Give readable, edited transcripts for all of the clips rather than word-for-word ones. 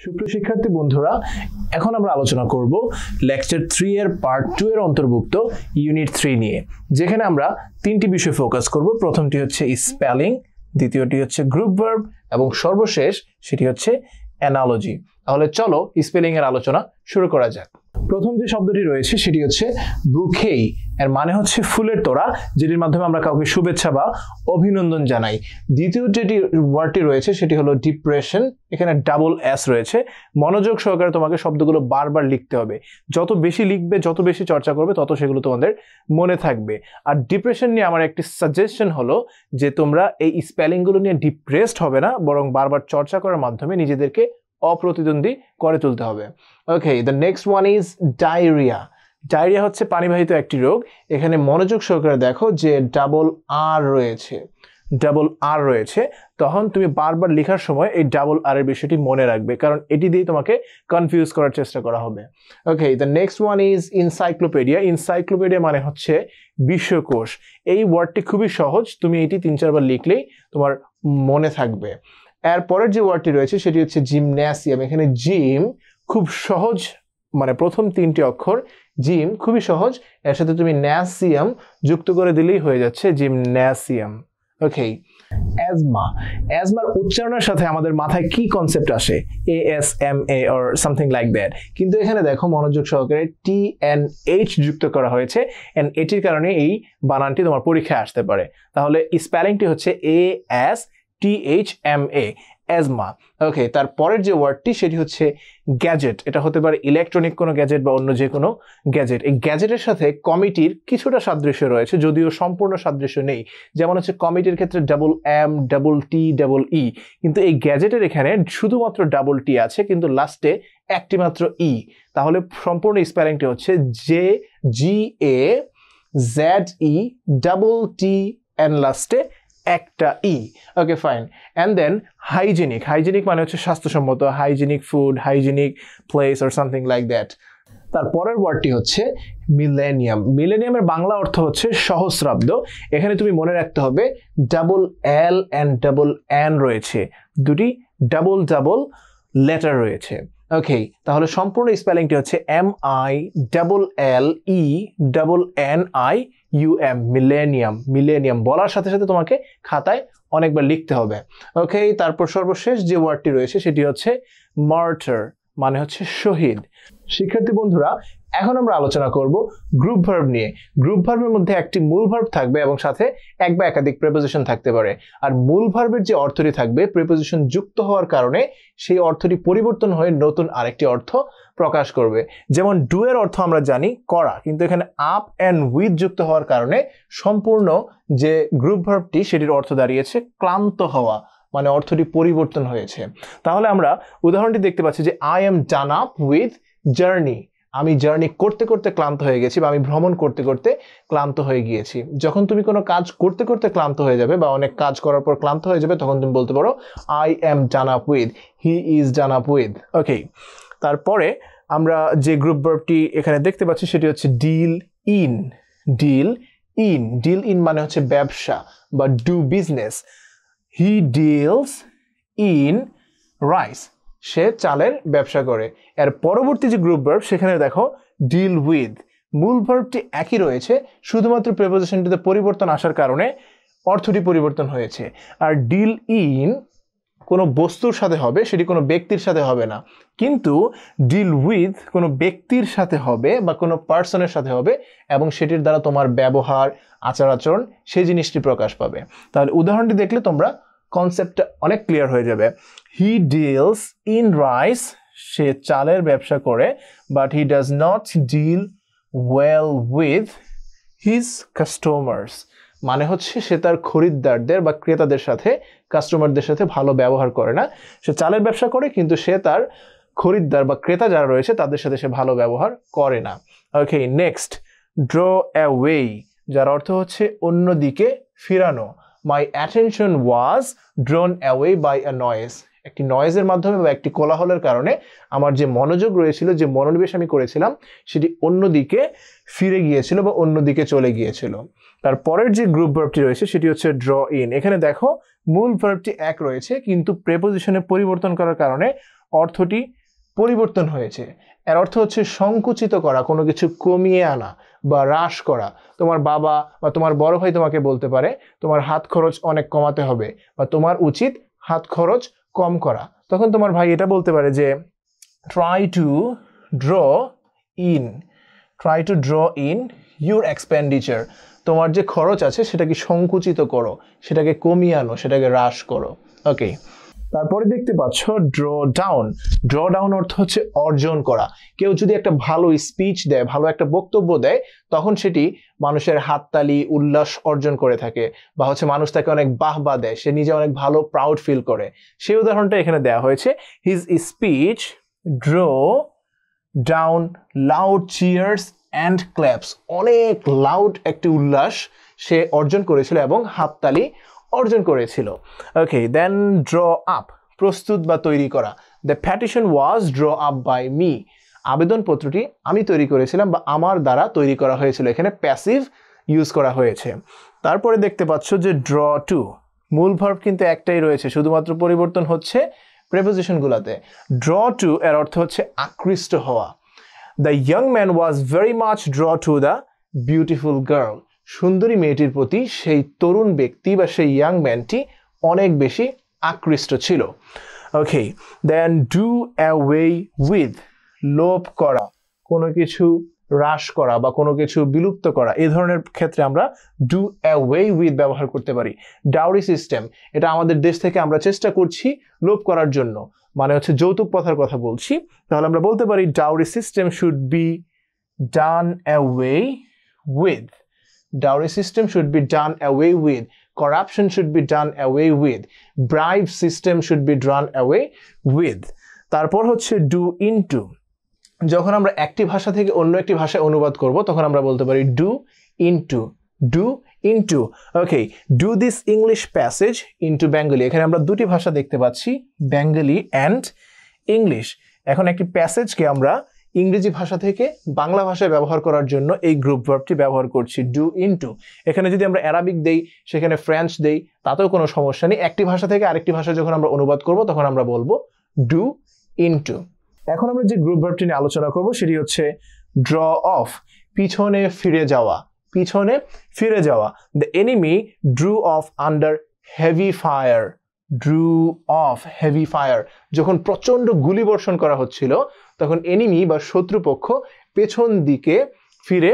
সুপ্রিয় শিক্ষার্থী বন্ধুরা, এখন আমরা আলোচনা করব লেকচার 3 এর পার্ট 2 এর অন্তর্ভুক্ত ইউনিট 3 নিয়ে, যেখানে আমরা তিনটি বিষয় ফোকাস করব। প্রথমটি হচ্ছে স্পেলিং, দ্বিতীয়টি হচ্ছে গ্রুপ ভার্ব এবং সর্বশেষ সেটি হচ্ছে অ্যানালজি। তাহলে চলো স্পেলিং এর আলোচনা শুরু করা যাক। প্রথম যে শব্দটি রয়েছে সেটি হচ্ছে বুকেই। এর মানে হচ্ছে ফুলের তোড়া, যেটির মাধ্যমে আমরা কাউকে শুভেচ্ছা বা অভিনন্দন জানাই। দ্বিতীয় যেটি ওয়ার্ডটি রয়েছে সেটি হলো ডিপ্রেশন। এখানে ডাবল এস রয়েছে। মনোযোগ সহকারে তোমাকে শব্দগুলো বারবার লিখতে হবে। যত বেশি লিখবে, যত বেশি চর্চা করবে, তত সেগুলো তোমাদের মনে থাকবে। আর ডিপ্রেশন নিয়ে আমার একটি সাজেশন হলো যে তোমরা এই স্পেলিংগুলো নিয়ে ডিপ্রেসড হবে না, বরং বারবার চর্চা করার মাধ্যমে নিজেদেরকে অপ্রতিদ্বন্দ্বী করে তুলতে হবে। Okay, the next one is diarrhoea. Diarrhoea হচ্ছে পানিবাহিত একটি রোগ। এখানে মনোযোগ সহকারে দেখো যে ডাবল আর রয়েছে, তখন তুমি বারবার লেখার সময় এই ডাবল আর এর বিষয়টি মনে রাখবে, কারণ এটি দিয়ে তোমাকে কনফিউজ করার চেষ্টা করা হবে। Okay, the next one is encyclopedia. Encyclopedia মানে হচ্ছে বিশ্বকোষ। এই ওয়ার্ডটি খুবই সহজ, তুমি এটি 3-4 বার লিখলেই তোমার মনে থাকবে। এর পরের যে ওয়ার্ডটি রয়েছে সেটি হচ্ছে জিমন্যাসিয়াম। এখানে জিম খুব সহজ, মানে প্রথম 3টি অক্ষর জিম খুবই সহজ, এর সাথে তুমি ন্যাসিয়াম যুক্ত করে দিলেই হয়ে যাচ্ছে জিমন্যাসিয়াম। ওকে, অ্যাজমা। অ্যাজমার উচ্চারণের সাথে আমাদের মাথায় কি কনসেপ্ট আসে? ASMA or something like that, কিন্তু এখানে দেখো মনোযোগ সহকারে TNH যুক্ত করা হয়েছে, এন্ড এটির কারণে এই বানানটি তোমার পরীক্ষায় আসতে পারে। তাহলে স্পেলিংটি হচ্ছে ASTHMA, অ্যাজমা। ওকে, তারপরের যে ওয়ার্ডটি সেটি হচ্ছে গ্যাজেট। এটা হতে পারে ইলেকট্রনিক কোনো গ্যাজেট বা অন্য যে কোনো গ্যাজেট। এই গ্যাজেটের সাথে কমিটির কিছুটা সাদৃশ্য রয়েছে, যদিও সম্পূর্ণ সাদৃশ্য নেই। যেমন হচ্ছে কমিটির ক্ষেত্রে double M, double T, double E, কিন্তু এই গ্যাজেটের এখানে শুধুমাত্র ডাবল T আছে, কিন্তু লাস্টে একটি মাত্র E। তাহলে সম্পূর্ণ স্পেলিংটি হচ্ছে GAZE, ডাবল T এন্ড লাস্টে একটা E. Okay, fine. And then hygienic. Hygienic মানে হচ্ছে স্বাস্থ্যসম্মত, hygienic food, hygienic place or something like that. তারপরের ওয়ার্ডটি হচ্ছে মিলেনিয়াম। মিলেনিয়ামের বাংলা অর্থ হচ্ছে সহস্রাব্দ। এখানে তুমি মনে রাখতে হবে double L and double N রয়েছে, দুটি ডাবল লেটার রয়েছে। ওকে, তাহলে সম্পূর্ণ স্পেলিংটি হচ্ছে MILLENNIUM, মিলেনিয়াম। মিলেনিয়াম বলার সাথে সাথে তোমাকে খাতায় অনেকবার লিখতে হবে। ওকে, তারপর সর্বশেষ যে ওয়ার্ডটি রয়েছে সেটি হচ্ছে মার্টার, মানে হচ্ছে শহীদ। শিক্ষার্থী বন্ধুরা, এখন আমরা আলোচনা করব গ্রুপ ভার্ব নিয়ে। গ্রুপ ভার্বের মধ্যে একটি মূল ভার্ব থাকবে এবং সাথে এক বা একাধিক প্রিপোজিশন থাকতে পারে। আর মূল ভার্বের যে অর্থটি থাকবে, প্রিপোজিশন যুক্ত হওয়ার কারণে সেই অর্থটি পরিবর্তন হয়ে নতুন আরেকটি অর্থ প্রকাশ করবে। যেমন ডু এর অর্থ আমরা জানি করা, কিন্তু এখানে আপ অ্যান্ড উইথ যুক্ত হওয়ার কারণে সম্পূর্ণ যে গ্রুপ ভার্বটি সেটির অর্থ দাঁড়িয়েছে ক্লান্ত হওয়া, মানে অর্থটি পরিবর্তন হয়েছে। তাহলে আমরা উদাহরণটি দেখতে পাচ্ছি যে I am done up with journey. আমি জার্নি করতে করতে ক্লান্ত হয়ে গেছি, বা আমি ভ্রমণ করতে করতে ক্লান্ত হয়ে গিয়েছি। যখন তুমি কোনো কাজ করতে করতে ক্লান্ত হয়ে যাবে বা অনেক কাজ করার পর ক্লান্ত হয়ে যাবে, তখন তুমি বলতে পারো I am done up with, he is done up with. Okay, তারপরে আমরা যে গ্রুপ ভার্বটি এখানে দেখতে পাচ্ছি সেটি হচ্ছে ডিল ইন। ডিল ইন মানে হচ্ছে ব্যবসা বা do business. He deals in rice, সে চালের ব্যবসা করে। এর পরবর্তী যে গ্রুপ ভার্ব সেখানে দেখো ডিল উইথ। মূল ভার্বটি একই রয়েছে, শুধুমাত্র প্রিপোজিশনটিতে পরিবর্তন আসার কারণে অর্থটি পরিবর্তন হয়েছে। আর ডিল ইন কোনো বস্তুর সাথে হবে, সেটি কোনো ব্যক্তির সাথে হবে না, কিন্তু ডিল উইথ কোনো ব্যক্তির সাথে হবে বা কোনো পার্সনের সাথে হবে, এবং সেটির দ্বারা তোমার ব্যবহার, আচার আচরণ সেই জিনিসটি প্রকাশ পাবে। তাহলে উদাহরণটি দেখলে তোমরা কনসেপ্টটা অনেক ক্লিয়ার হয়ে যাবে। হি ডিলস ইন রাইস, সে চালের ব্যবসা করে, but he does not deal well with his customers, মানে হচ্ছে সে তার খরিদ্দারদের বা ক্রেতাদের সাথে, কাস্টমারদের সাথে ভালো ব্যবহার করে না। সে চালের ব্যবসা করে, কিন্তু সে তার খরিদ্দার বা ক্রেতা যারা রয়েছে তাদের সাথে সে ভালো ব্যবহার করে না। ওকে, নেক্সট ড্র অ্যাওয়ে, যার অর্থ হচ্ছে অন্যদিকে ফিরানো। My attention was drawn away by a noise. একটি নয়েজের মাধ্যমে বা একটি কোলাহলের কারণে আমার যে মনোযোগ রয়েছিল, যে মনোনিবেশ আমি করেছিলাম, সেটি অন্যদিকে ফিরে গিয়েছিল বা অন্যদিকে চলে গিয়েছিল। তারপরের যে গ্রুপ ভার্বটি রয়েছে সেটি হচ্ছে ড্র ইন। এখানে দেখো মূল ভার্বটি এক রয়েছে, কিন্তু প্রেপোজিশনে পরিবর্তন করার কারণে অর্থটি পরিবর্তন হয়েছে। এর অর্থ হচ্ছে সংকুচিত করা, কোনো কিছু কমিয়ে আনা বা হ্রাস করা। তোমার বাবা বা তোমার বড় ভাই তোমাকে বলতে পারে তোমার হাত খরচ অনেক কমাতে হবে বা তোমার উচিত হাত খরচ কম করা। তখন তোমার ভাই এটা বলতে পারে যে try to draw in your expenditure, তোমার যে খরচ আছে সেটাকে সংকুচিত করো, সেটাকে কমিয়ে আনো, সেটাকে হ্রাস করো। ওকে, তারপরে দেখতে পাচ্ছ ড্র ডাউন অর্থ হচ্ছে অর্জন করা। কেউ যদি একটা ভালো স্পিচ দেয়, ভালো একটা বক্তব্য দেয়, তখন সেটি মানুষের হাততালি উল্লাস অর্জন করে থাকে, বা হচ্ছে মানুষ তাকে অনেক বাহবা দেয়, সে নিজে অনেক ভালো প্রাউড ফিল করে। সেই উদাহরণটা এখানে দেওয়া হয়েছে, his speech draw down loud cheers and claps, অনেক লাউড একটি উল্লাস সে অর্জন করেছিল এবং হাততালি অর্জন করেছিল। ওকে, দেন ড্র আপ, প্রস্তুত বা তৈরি করা। The petition was draw up by me, আবেদনপত্রটি আমি তৈরি করেছিলাম বা আমার দ্বারা তৈরি করা হয়েছিল। এখানে প্যাসিভ ইউজ করা হয়েছে। তারপরে দেখতে পাচ্ছ যে ড্র টু, মূল ভার্ব কিন্তু একটাই রয়েছে, শুধুমাত্র পরিবর্তন হচ্ছে প্রেপোজিশনগুলোতে। ড্র টু এর অর্থ হচ্ছে আকৃষ্ট হওয়া। The young man was very much draw to the beautiful girl, সুন্দরী মেয়েটির প্রতি সেই তরুণ ব্যক্তি বা সেই ইয়াং ম্যানটি অনেক বেশি আকৃষ্ট ছিল। ওকে, দেন ডু অ্যাওয়ে উইথ, লোপ করা, কোনো কিছু হ্রাস করা বা কোনো কিছু বিলুপ্ত করা, এই ধরনের ক্ষেত্রে আমরা ডু অ্যাওয়ে উইথ ব্যবহার করতে পারি। ডাউরি সিস্টেম, এটা আমাদের দেশ থেকে আমরা চেষ্টা করছি লোপ করার জন্য, মানে হচ্ছে যৌতুক প্রথার কথা বলছি। তাহলে আমরা বলতে পারি dowry system should be done away with, dowry system should be done away with, corruption should be done away with, bribe system should be done away with। তারপর হচ্ছে do into, যখন আমরা একটি ভাষা থেকে অন্য একটি ভাষায় অনুবাদ করব তখন আমরা বলতে পারি do into। Okay, do this English passage into Bengali, এখানে আমরা দুটি ভাষা দেখতে পাচ্ছি, Bengali and English। এখন একটি প্যাসেজকে আমরা ইংরেজি ভাষা থেকে বাংলা ভাষায় ব্যবহার করার জন্য এই গ্রুপ ভার্বটি ব্যবহার করছি, ডু ইনটু। এখানে যদি আমরা অ্যারাবিক দেই, সেখানে ফ্রেঞ্চ দেই, তাতেও কোনো সমস্যা নেই। একটি ভাষা থেকে আরেকটি ভাষা যখন আমরা অনুবাদ করব তখন আমরা বলবো ডু ইনটু। এখন আমরা যে গ্রুপ ভার্বটি নিয়ে আলোচনা করব সেটি হচ্ছে ড্র অফ, পিছনে ফিরে যাওয়া, পিছনে ফিরে যাওয়া। The enemy drew off under heavy fire, drew off heavy fire, যখন প্রচণ্ড গুলি বর্ষণ করা হচ্ছিল তখন এনিমি বা শত্রুপক্ষ পেছন দিকে ফিরে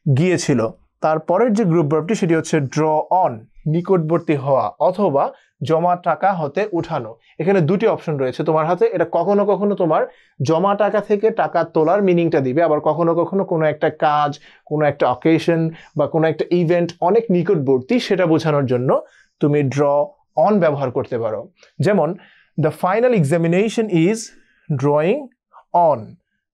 গিয়েছিল। তারপরের যে গ্রুপ ভার্বটি সেটি হচ্ছে ড্র অন, নিকটবর্তী হওয়া অথবা জমা টাকা হতে উঠানো। এখানে দুটি অপশন রয়েছে তোমার হাতে, এটা কখনো কখনো তোমার জমা টাকা থেকে টাকা তোলার মিনিংটা দিবে, আবার কখনো কখনো কোনো একটা কাজ, কোনো একটা অকেশন বা কোনো একটা ইভেন্ট অনেক নিকটবর্তী সেটা বোঝানোর জন্য তুমি ড্র অন ব্যবহার করতে পারো। যেমন the final examination is drawing on,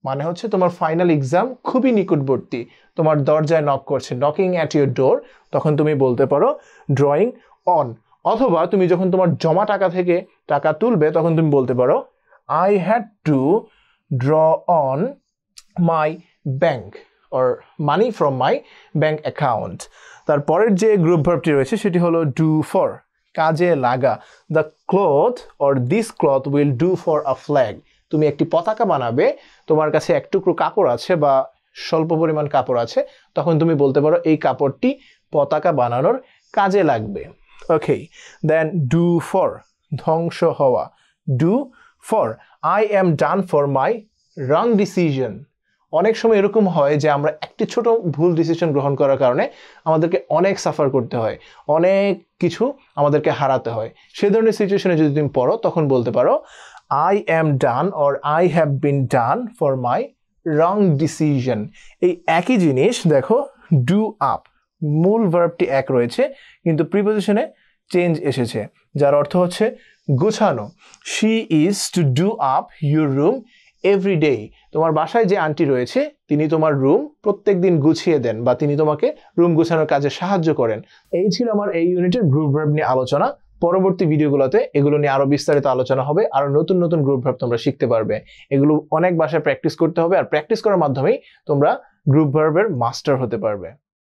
মানে হচ্ছে তোমার ফাইনাল এক্সাম খুবই নিকটবর্তী, তোমার দরজায় নক করছে, নকিং অ্যাট ইউর ডোর, তখন তুমি বলতে পারো ড্রয়িং অন। অথবা তুমি যখন তোমার জমা টাকা থেকে টাকা তুলবে তখন তুমি বলতে পারো I had to draw on my bank or money from my bank account. তারপরের যে গ্রুপ ভার্বটি রয়েছে সেটি হলো ডু ফর, কাজে লাগা। The cloth or this cloth will do for a flag, তুমি একটি পতাকা বানাবে, তোমার কাছে এক টুকরো কাপড় আছে বা স্বল্প পরিমাণ কাপড় আছে, তখন তুমি বলতে পারো এই কাপড়টি পতাকা বানানোর কাজে লাগবে। ওকে, দেন ডু ফর, ধ্বংস হওয়া। Do for I am done for my wrong decision. অনেক সময় এরকম হয় যে আমরা একটি ছোট ভুল ডিসিশন গ্রহণ করার কারণে আমাদেরকে অনেক সাফার করতে হয়, অনেক কিছু আমাদেরকে হারাতে হয়। সেই ধরনের সিচুয়েশনে যদি তুমি পড়ো তখন বলতে পারো I am done or I have been done for my wrong decision। এই একই জিনিস দেখো, do up, মূল ভার্বটি এক রয়েছে কিন্তু প্রিপোজিশনে চেঞ্জ এসেছে, যার অর্থ হচ্ছে গোছানো। She is to do up your room every day। তোমার বাসায় যে আন্টি রয়েছে তিনি তোমার রুম প্রত্যেকদিন গুছিয়ে দেন বা তিনি তোমাকে রুম গোছানোর কাজে সাহায্য করেন। এই ছিল আমার এই ইউনিটের গ্রুপ ভার্ব নিয়ে আলোচনা। পরবর্তী ভিডিওগুলোতে এগুলো নিয়ে আরো বিস্তারিত আলোচনা হবে, আরো নতুন নতুন গ্রুপ ভার্ব তোমরা শিখতে পারবে। এগুলো অনেক বাসায় প্র্যাকটিস করতে হবে, আর প্র্যাকটিস করার মাধ্যমেই তোমরা গ্রুপ ভার্বের মাস্টার হতে পারবে।